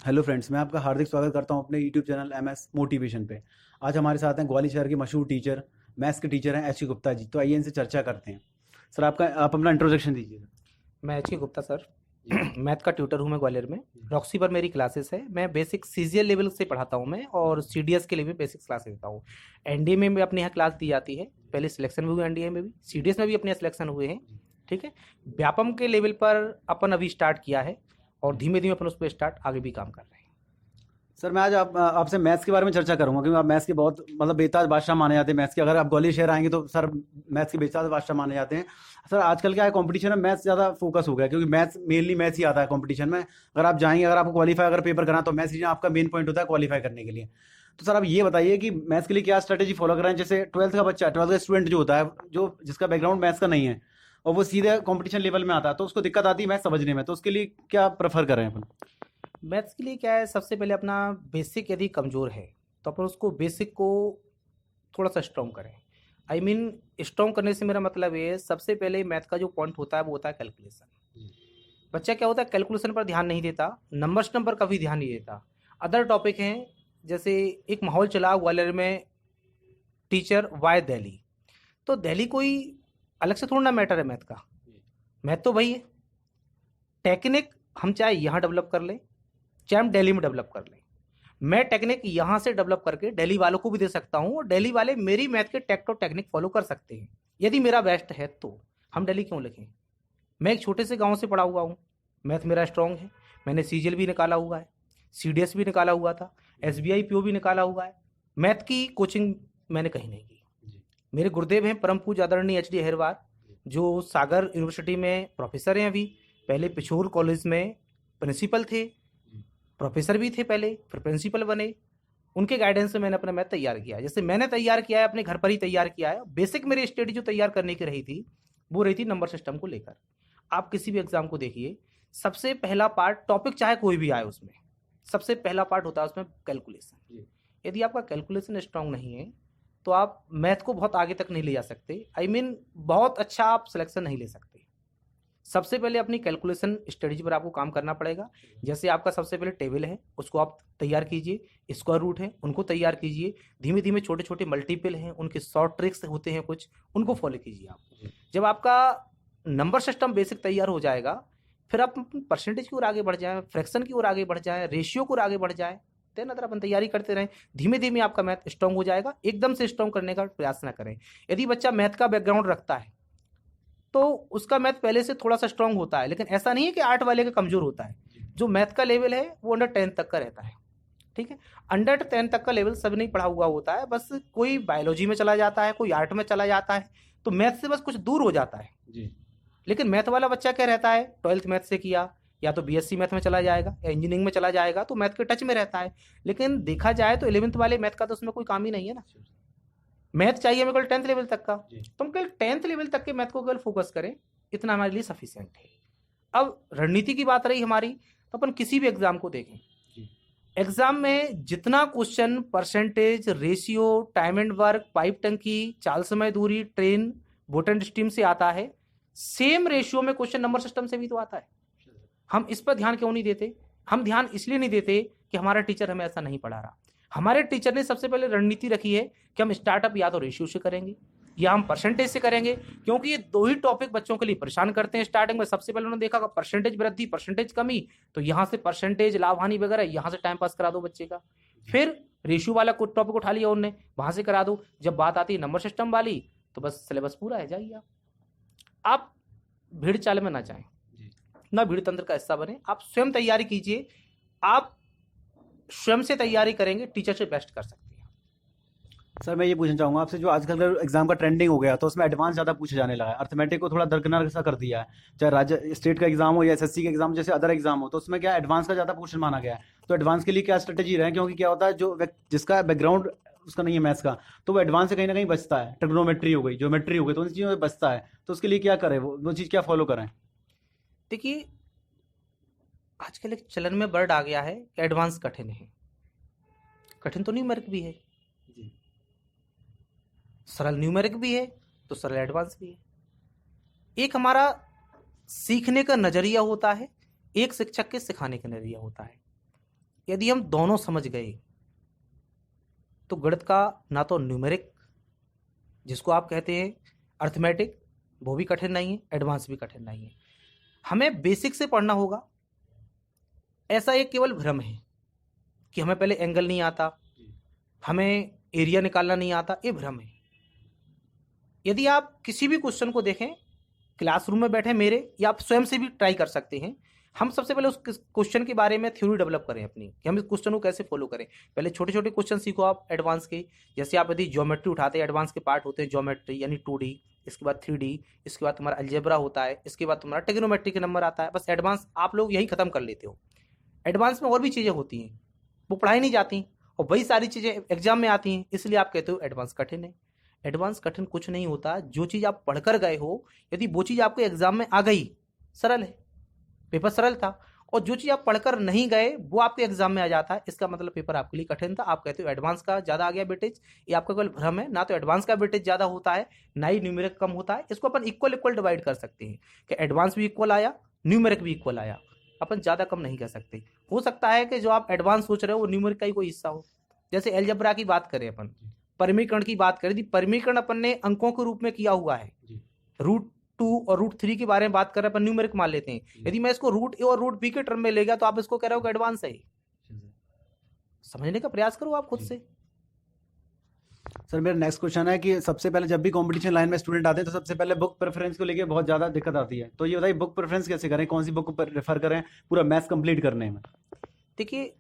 Hello friends, मैं आपका हार्दिक स्वागत करता हूं अपने यूट्यूब चैनल एमएस मोटिवेशन पे। आज हमारे साथ हैं ग्वालियर शहर के मशहूर टीचर, मैथ्स के टीचर हैं एच के गुप्ता जी। तो आइए इनसे चर्चा करते हैं। सर, आप अपना इंट्रोडक्शन दीजिए। मैं एच के गुप्ता सर। जी। मैथ का ट्यूटर हूँ मैं ग्वालियर में। जी। रॉक्सी पर मेरी क्लासेस है। मैं बेसिक सीजीएल लेवल से पढ़ाता हूँ मैं, और सीडीएस के लिए भी बेसिक क्लास देता हूँ। एनडीए में भी अपने यहाँ क्लास दी जाती है। पहले सिलेक्शन भी हुए एनडीए में भी, सीडीएस में भी अपने यहाँ सिलेक्शन हुए हैं। ठीक है। व्यापम के लेवल पर अपन अभी स्टार्ट किया है, और धीमे धीमे अपन उस पर स्टार्ट आगे भी काम कर रहे हैं। सर, मैं आज आपसे मैथ्स के बारे में चर्चा करूंगा, क्योंकि आप मैथ्स के बहुत मतलब बेताज बादशाह माने जाते हैं मैथ्स के। अगर आप ग्वालियर शहर आएंगे तो सर मैथ्स के बेताज बादशाह माने जाते हैं। सर, आजकल क्या है, कंपटीशन में मैथ्स ज़्यादा फोकस हो गया है, क्योंकि मैथ्स मेनली मैथ्स ही आता है कंपटीशन में। अगर आप जाएंगे, अगर आपको क्वालीफाई अगर पेपर करना, तो मैथ्स आपका मेन पॉइंट होता है क्वालीफाई करने के लिए। तो सर, आप ये बताइए कि मैथ्स के लिए क्या स्ट्रेटेजी फॉलो कर रहे हैं। जैसे ट्वेल्थ का बच्चा, ट्वेल्थ का स्टूडेंट जो होता है, जो जिसका बैकग्राउंड मैथ्स का नहीं है, और वो सीधे कंपटीशन लेवल में आता है, तो उसको दिक्कत आती है मैथ्स समझने में। तो उसके लिए क्या प्रेफर करें अपन। मैथ्स के लिए क्या है, सबसे पहले अपना बेसिक यदि कमज़ोर है तो अपन उसको बेसिक को थोड़ा सा स्ट्रॉन्ग करें। आई मीन स्ट्रॉन्ग करने से मेरा मतलब ये है, सबसे पहले मैथ का जो पॉइंट होता है वो होता है कैलकुलेशन। बच्चा क्या होता है, कैलकुलेशन पर ध्यान नहीं देता, नंबर पर कभी ध्यान नहीं देता। अदर टॉपिक हैं, जैसे एक माहौल चला ग्वालियर में, टीचर वाई दिल्ली। तो दिल्ली कोई अलग से थोड़ा ना मैटर है मैथ का। मैथ तो वही है। टेक्निक हम चाहे यहाँ डेवलप कर लें, चाहे हम दिल्ली में डेवलप कर लें। मैं टेक्निक यहाँ से डेवलप करके दिल्ली वालों को भी दे सकता हूँ, और दिल्ली वाले मेरी मैथ के टेक्टो टेक्निक फॉलो कर सकते हैं। यदि मेरा बेस्ट है तो हम दिल्ली क्यों लिखें। मैं एक छोटे से गांव से पढ़ा हुआ हूँ, मैथ मेरा स्ट्रांग है। मैंने सीजीएल भी निकाला हुआ है, सीडीएस भी निकाला हुआ था, एसबीआई पीओ भी निकाला हुआ है। मैथ की कोचिंग मैंने कहीं नहीं की। मेरे गुरुदेव हैं परम पूज्य आदरणीय एच डी अहिरवार, जो सागर यूनिवर्सिटी में प्रोफेसर हैं अभी। पहले पिछोर कॉलेज में प्रिंसिपल थे, प्रोफेसर भी थे पहले, फिर प्रिंसिपल बने। उनके गाइडेंस से मैंने अपना मैथ तैयार किया है। जैसे मैंने तैयार किया है, अपने घर पर ही तैयार किया है। बेसिक मेरी स्टडी जो तैयार करने की रही थी, वो रही थी नंबर सिस्टम को लेकर। आप किसी भी एग्जाम को देखिए, सबसे पहला पार्ट, टॉपिक चाहे कोई भी आए उसमें, सबसे पहला पार्ट होता है उसमें कैलकुलेशन। यदि आपका कैलकुलेशन स्ट्रांग नहीं है तो आप मैथ को बहुत आगे तक नहीं ले जा सकते। आई मीन बहुत अच्छा आप सिलेक्शन नहीं ले सकते। सबसे पहले अपनी कैलकुलेशन स्ट्रेटजी पर आपको काम करना पड़ेगा। जैसे आपका सबसे पहले टेबल है, उसको आप तैयार कीजिए। स्क्वायर रूट है, उनको तैयार कीजिए। धीमे धीमे छोटे छोटे मल्टीपल हैं, उनके शॉर्ट ट्रिक्स होते हैं कुछ, उनको फॉलो कीजिए आप। जब आपका नंबर सिस्टम बेसिक तैयार हो जाएगा, फिर आप परसेंटेज की ओर आगे बढ़ जाए, फ्रैक्शन की ओर आगे बढ़ जाए, रेशियो की ओर आगे बढ़ जाए। देन अगर अपन तैयारी करते रहें, धीमे धीमे आपका मैथ स्ट्रांग हो जाएगा। एकदम से स्ट्रांग करने का प्रयास ना करें। यदि बच्चा मैथ का बैकग्राउंड रखता है तो उसका मैथ पहले से थोड़ा सा स्ट्रांग होता है, लेकिन ऐसा नहीं है कि आर्ट वाले का कमजोर होता है। जो मैथ का लेवल है वो अंडर 10 तक का रहता है। ठीक है। अंडर 10 तक का लेवल सब नहीं पढ़ा हुआ होता है, बस कोई बायोलॉजी में चला जाता है, कोई आर्ट में चला जाता है, तो मैथ से बस कुछ दूर हो जाता है। जी। लेकिन मैथ वाला बच्चा क्या रहता है, ट्वेल्थ मैथ से किया, या तो बीएससी मैथ में चला जाएगा या इंजीनियरिंग में चला जाएगा, तो मैथ के टच में रहता है। लेकिन देखा जाए तो 11th वाले मैथ का तो उसमें कोई काम ही नहीं है ना। मैथ चाहिए मेरे को 10th लेवल तक का, तो हम केवल 10th लेवल तक के मैथ को केवल फोकस करें, इतना हमारे लिए सफिशियंट है। अब रणनीति की बात रही हमारी, तो अपन किसी भी एग्जाम को देखें, एग्जाम में जितना question percentage, ratio, time and work, pipe टंकी, चाल समय दूरी, ट्रेन, बोटन स्ट्रीम से आता है, सेम रेशियो में क्वेश्चन नंबर सिस्टम से भी तो आता है। हम इस पर ध्यान क्यों नहीं देते। हम ध्यान इसलिए नहीं देते कि हमारा टीचर हमें ऐसा नहीं पढ़ा रहा। हमारे टीचर ने सबसे पहले रणनीति रखी है कि हम स्टार्टअप या तो रेशियो से करेंगे या हम परसेंटेज से करेंगे, क्योंकि ये दो ही टॉपिक बच्चों के लिए परेशान करते हैं। स्टार्टिंग में सबसे पहले उन्होंने देखा परसेंटेज वृद्धि, परसेंटेज कमी, तो यहां से परसेंटेज, लाभ हानि वगैरह, यहां से टाइम पास करा दो बच्चे का। फिर रेशियो वाला कुछ टॉपिक उठा लिया उनने, वहां से करा दो। जब बात आती है नंबर सिस्टम वाली, तो बस सिलेबस पूरा है, जाइए आप भीड़ चाल में ना जाएं, ना भीड़ तंत्र का हिस्सा बने। आप स्वयं तैयारी कीजिए। आप स्वयं से तैयारी करेंगे, टीचर से बेस्ट कर सकते हैं। सर, मैं ये पूछना चाहूंगा आपसे, जो आजकल का एग्जाम का ट्रेंडिंग हो गया, तो उसमें एडवांस ज़्यादा पूछा जाने लगा है। अर्थमेटिक को थोड़ा दरकिनार सा कर दिया है। चाहे राज्य स्टेट का एग्जाम हो या एसएससी का एग्जाम जैसे अदर एग्जाम हो, तो उसमें क्या एडवांस का ज़्यादा पोर्शन माना गया है। तो एडवांस के लिए क्या स्ट्रेटेजी रहे, क्योंकि क्या होता है, जो जिसका बैकग्राउंड उसका नहीं है मैथ्स का, तो वो एडवांस से कहीं ना कहीं बचता है। ट्रिग्नोमेट्री हो गई, ज्योमेट्री हो गई, तो उन चीज़ों में बचता है। तो उसके लिए क्या करें, वो चीज़ क्या फॉलो करें। देखिए, आजकल एक चलन में वर्ड आ गया है कि एडवांस कठिन है। कठिन तो न्यूमेरिक भी है, जी। सरल न्यूमेरिक भी है, तो सरल एडवांस भी है। एक हमारा सीखने का नजरिया होता है, एक शिक्षक के सिखाने का नजरिया होता है। यदि हम दोनों समझ गए तो गणित का ना तो न्यूमेरिक जिसको आप कहते हैं अर्थमेटिक वो भी कठिन नहीं है, एडवांस भी कठिन नहीं है। हमें बेसिक से पढ़ना होगा। ऐसा एक केवल भ्रम है कि हमें पहले एंगल नहीं आता, हमें एरिया निकालना नहीं आता, ये भ्रम है। यदि आप किसी भी क्वेश्चन को देखें, क्लासरूम में बैठे मेरे, या आप स्वयं से भी ट्राई कर सकते हैं, हम सबसे पहले उस क्वेश्चन के बारे में थ्योरी डेवलप करें अपनी कि हम इस क्वेश्चन को कैसे फॉलो करें। पहले छोटे छोटे क्वेश्चन सीखो आप एडवांस के। जैसे आप यदि ज्योमेट्री उठाते हैं, एडवांस के पार्ट होते हैं ज्योमेट्री यानी 2D, इसके बाद 3D, इसके बाद तुम्हारा अलजेब्रा होता है, इसके बाद तुम्हारा ट्रिग्नोमेट्री के नंबर आता है। बस एडवांस आप लोग यही खत्म कर लेते हो। एडवांस में और भी चीज़ें होती हैं, वो पढ़ाई नहीं जाती और वही सारी चीज़ें एग्जाम में आती हैं, इसलिए आप कहते हो एडवांस कठिन है। एडवांस कठिन कुछ नहीं होता। जो चीज़ आप पढ़कर गए हो, यदि वो चीज़ आपके एग्जाम में आ गई, सरल है, पेपर सरल था। और जो चीज़ आप पढ़कर नहीं गए वो आपके एग्जाम में आ जाता है, इसका मतलब पेपर आपके लिए कठिन था। आप कहते हो एडवांस का ज़्यादा आ गया वेटेज, ये आपका केवल भ्रम है। ना तो एडवांस का वेटेज ज़्यादा होता है, ना ही न्यूमेरिक कम होता है। इसको अपन इक्वल इक्वल डिवाइड कर सकते हैं कि एडवांस भी इक्वल आया, न्यूमेरिक भी इक्वल आया। अपन ज़्यादा कम नहीं कह सकते। हो सकता है कि जो आप एडवांस सोच रहे हो वो न्यूमेरिक का ही कोई हिस्सा हो। जैसे अलजेब्रा की बात करें, अपन परिमीकरण की बात करें, परिमीकरण अपन ने अंकों के रूप में किया हुआ है। √2 और √3 के बारे में बात कर रहे हैं, अपन न्यूमेरिक मान लेते हैं। यदि मैं इसको √A और √B के टर्म में ले गया तो आप इसको कह रहे हो कि एडवांस है। समझने का प्रयास करो आप खुद से। सर मेरा नेक्स्ट क्वेश्चन है कि सबसे पहले जब भी कंपटीशन लाइन में स्टूडेंट आते हैं तो सबसे पहले बुक प्रेफरेंस को लेके बहुत ज़्यादा दिक्कत आती है। तो ये बताइए बुक प्रेफरेंस कैसे करें, कौन सी बुक रेफर करें पूरा मैथ्स कंप्लीट करने में? देखिए,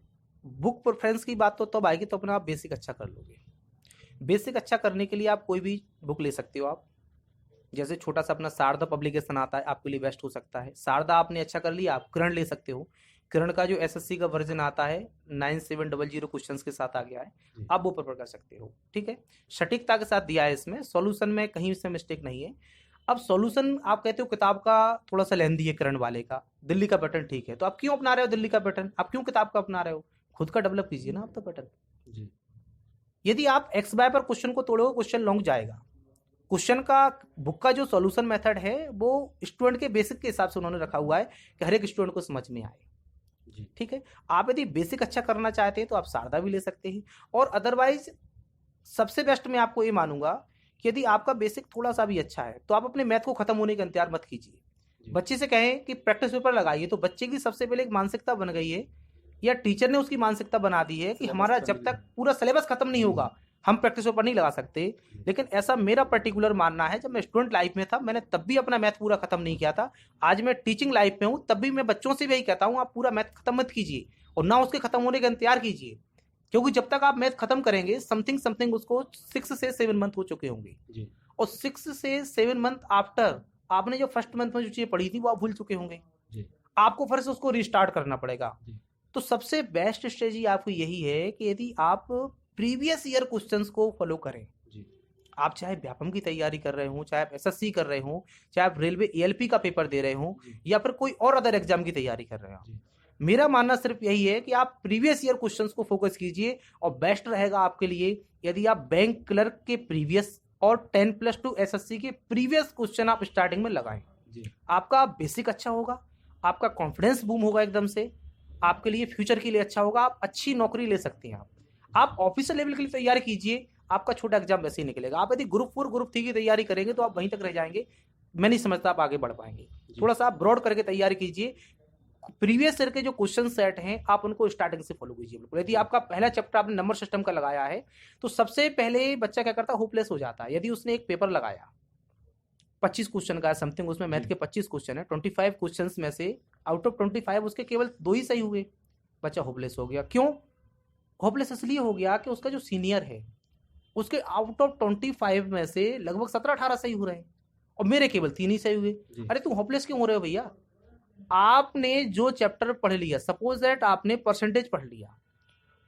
बुक प्रेफरेंस की बात तो तब आएगी तो अपना आप बेसिक अच्छा कर लोगे। बेसिक अच्छा करने के लिए आप कोई भी बुक ले सकते हो। आप जैसे छोटा सा अपना शारदा पब्लिकेशन आता है, आपके लिए बेस्ट हो सकता है। शारदा आपने अच्छा कर लिया, आप किरण ले सकते हो। किरण का जो एसएससी का वर्जन आता है 9700 क्वेश्चंस के साथ आ गया है, आप वो प्रेफर कर सकते हो। ठीक है, सटीकता के साथ दिया है, इसमें सॉल्यूशन में कहीं से मिस्टेक नहीं है। अब सॉल्यूशन आप कहते हो किताब का थोड़ा सा लेंदी है, किरण वाले का दिल्ली का पैटर्न ठीक है, तो आप क्यों अपना रहे हो दिल्ली का पैटर्न? आप क्यों किताब का अपना रहे हो? खुद का डेवलप कीजिए ना आप तो पैटर्न। यदि आप एक्स बाय पर क्वेश्चन को तोड़ोगे, क्वेश्चन लॉन्ग जाएगा। क्वेश्चन का बुक का जो सॉल्यूशन मेथड है वो स्टूडेंट के बेसिक के हिसाब से उन्होंने रखा हुआ है कि हर एक स्टूडेंट को समझ में आए। ठीक है, आप यदि बेसिक अच्छा करना चाहते हैं तो आप शारदा भी ले सकते हैं। और अदरवाइज सबसे बेस्ट मैं आपको ये मानूंगा कि यदि आपका बेसिक थोड़ा सा भी अच्छा है तो आप अपने मैथ को खत्म होने का इंतजार मत कीजिए। बच्चे से कहें कि प्रैक्टिस पेपर लगाइए, तो बच्चे की सबसे पहले एक मानसिकता बन गई है, या टीचर ने उसकी मानसिकता बना दी है कि हमारा जब तक पूरा सिलेबस खत्म नहीं होगा हम प्रैक्टिस पेपर नहीं लगा सकते। लेकिन ऐसा मेरा पर्टिकुलर मानना है, जब मैं स्टूडेंट लाइफ में था मैंने तब भी अपना मैथ पूरा खत्म नहीं किया था। आज मैं टीचिंग लाइफ में हूँ, तब भी मैं बच्चों से भी यही कहता हूँ, आप पूरा मैथ खत्म मत कीजिए और ना उसके खत्म होने का इंतजार कीजिए, क्योंकि जब तक आप मैथ खत्म करेंगे समथिंग उसको 6 से 7 मंथ हो चुके होंगे, और 6 से 7 मंथ आफ्टर आपने जो फर्स्ट मंथ में जो चीजें पढ़ी थी वो आप भूल चुके होंगे। आपको फिर से उसको रिस्टार्ट करना पड़ेगा। तो सबसे बेस्ट स्ट्रेटजी आपको यही है कि यदि आप प्रीवियस ईयर क्वेश्चंस को फॉलो करें। आप चाहे व्यापम की तैयारी कर रहे हो, चाहे आप एसएससी कर रहे हो, चाहे आप रेलवे एएलपी का पेपर दे रहे हो, या फिर कोई और अदर एग्जाम की तैयारी कर रहे हो, मेरा मानना सिर्फ यही है कि आप प्रीवियस ईयर क्वेश्चंस को फोकस कीजिए। और बेस्ट रहेगा आपके लिए यदि आप बैंक क्लर्क के प्रीवियस और 10+2 एसएससी के प्रीवियस क्वेश्चन आप स्टार्टिंग में लगाएं। आपका बेसिक अच्छा होगा, आपका कॉन्फिडेंस बूम होगा एकदम से, आपके लिए फ्यूचर के लिए अच्छा होगा, आप अच्छी नौकरी ले सकते हैं। आप ऑफिसर लेवल के लिए तैयारी कीजिए, आपका छोटा एग्जाम वैसे ही निकलेगा। आप यदि ग्रुप 4 ग्रुप 3 की तैयारी करेंगे तो आप वहीं तक रह जाएंगे, मैं नहीं समझता आप आगे बढ़ पाएंगे। थोड़ा सा आप ब्रॉड करके तैयारी कीजिए। प्रीवियस ईयर के जो क्वेश्चन सेट हैं आप उनको स्टार्टिंग से फॉलो कीजिए बिल्कुल। यदि आपका पहला चैप्टर आपने नंबर सिस्टम का लगाया है तो सबसे पहले बच्चा क्या करता है, होपलेस हो जाता है। यदि उसने एक पेपर लगाया 25 क्वेश्चन का समथिंग, उसमें मैथ के 25 क्वेश्चन है, 25 क्वेश्चंस में से आउट ऑफ 25 उसके केवल 2 ही सही हुए, बच्चा होपलेस हो गया। क्यों होपलेस? इसलिए हो गया कि उसका जो सीनियर है उसके आउट ऑफ 25 में से लगभग 17-18 सही हो रहे हैं और मेरे केवल 3 ही सही हुए। अरे तुम होपलेस क्यों हो रहे हो भैया? आपने जो चैप्टर पढ़ लिया, सपोज दैट आपने परसेंटेज पढ़ लिया,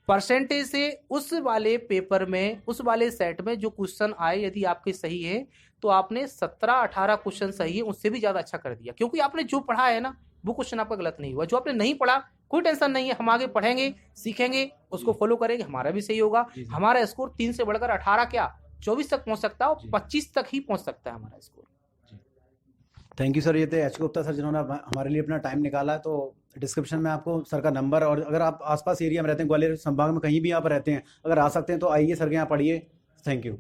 परसेंटेज से उस वाले पेपर में, उस वाले सेट में जो क्वेश्चन आए यदि आपके सही है तो आपने 17-18 क्वेश्चन सही है, उससे भी ज्यादा अच्छा कर दिया, क्योंकि आपने जो पढ़ा है ना वो क्वेश्चन आपका गलत नहीं हुआ। जो आपने नहीं पढ़ा कोई टेंशन नहीं है, हम आगे पढ़ेंगे, सीखेंगे, उसको फॉलो करेंगे, हमारा भी सही होगा। हमारा स्कोर 3 से बढ़कर 18 क्या 24 तक पहुंच सकता है और 25 तक ही पहुंच सकता है हमारा स्कोर। Thank you sir. ये थे एच गुप्ता सर जिन्होंने हमारे लिए अपना टाइम निकाला। तो डिस्क्रिप्शन में आपको सर का नंबर, और अगर आप आसपास एरिया में रहते हैं, ग्वालियर संभाग में कहीं भी आप रहते हैं, अगर आ सकते हैं तो आइए सर के यहाँ पढ़िए। Thank you.